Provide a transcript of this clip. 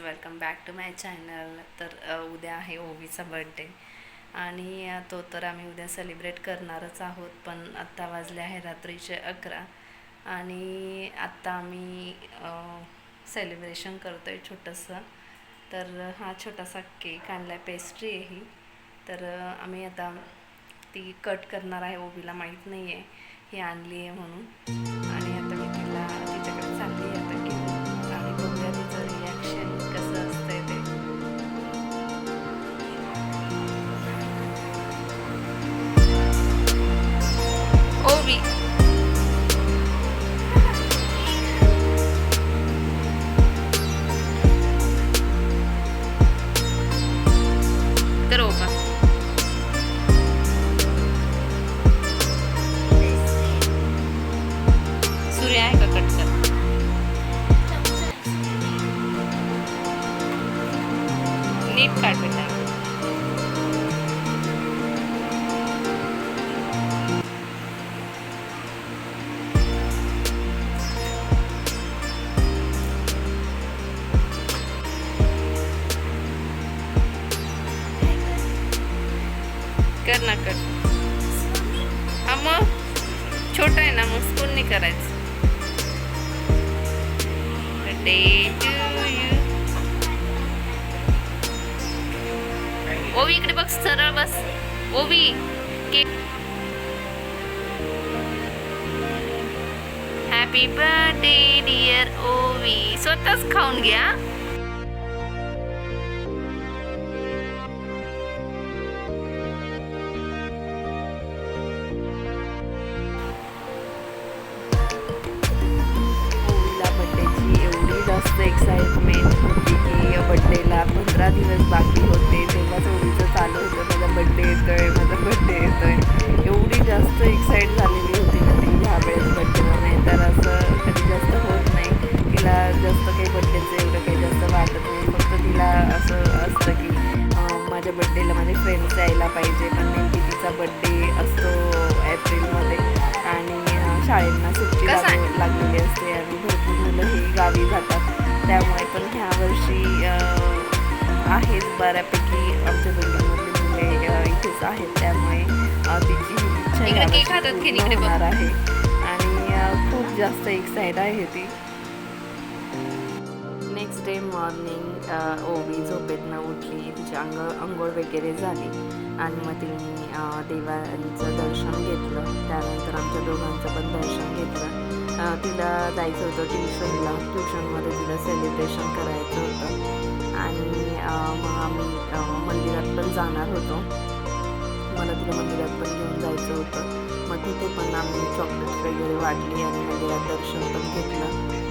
Welcome back to my channel. तर उद्या आहे ओवीचा बर्थडे आणि तो तर आम्ही उद्या सेलिब्रेट करणारच आहोत. पण आत्ता वाजले आहे रात्रीचे 11 आणि आत्ता आम्ही सेलिब्रेशन करतो आहे छोटंसं. तर हा छोटासा केक आणला आहे, पेस्ट्री आहे ही. तर आम्ही आता ती कट करणार आहे. ओवीला माहीत नाही आहे ही आणली आहे म्हणून, आणि आता मी तिच्याकडे चालली आहे आता घेऊन, आणि बघूया तिचं रिॲक्शन कसं असतंय ते. ओवी तर ओवा सूर्य आहे का कट कर. नीट काढ बेटा. कर ना कट. हा मग छोटा आहे ना, मग स्पून नाही करायचं. Birthday to you. ओवी इकडे बघ, सरळ बस. ओवी केक. हॅपी बर्थडे डिअर ओवी. स्वतःच खाऊन घ्या. जास्त एक्साइटमेंट होती की बड्डेला 15 दिवस बाकी होते, तेव्हा ओवीचं चालू होतं माझा बड्डे येतोय, माझा बड्डे येतोय. एवढी जास्त एक्साइट झालेली होती ना ती ह्यावेळेस बड्डेला. नाही तर असं कधी जास्त होत नाही. तिला जास्त काही बड्डेचं एवढं काही जास्त वाटत नाही. फक्त तिला असं असतं की माझ्या बड्डेला माझे फ्रेंड्स यायला पाहिजे. पण नेमकी तिचा बड्डे असतो एप्रिलमध्ये आणि शाळेंना सुट्टी लागलेली असते आणि भरपूर मुलं ही गावी जातात. त्यामुळे पण ह्या वर्षी आहेत बऱ्यापैकी आमच्या बिल्डिंगमधली मुले इथेच आहेत. त्यामुळे तिची इच्छा होणार आहे आणि खूप जास्त एक्साइट आहे ती. नेक्स्ट डे मॉर्निंग ओवी झोपेतनं उठली, तिची अंघोळ वगैरे झाली आणि मग तिने देवांचं दर्शन घेतलं. त्यानंतर आमच्या दोघांचं पण दर्शन घेतलं. तिला जायचं होतं ट्युशनला. ट्युशनमध्ये तिला सेलिब्रेशन करायचं होतं आणि मग आम्ही मंदिरात पण जाणार होतो. मला तिला मंदिरात पण घेऊन जायचं होतं. मग तिथे पण आम्ही चॉकलेट्स वगैरे वाटली आणि मंदिरात दर्शन पण घेतलं.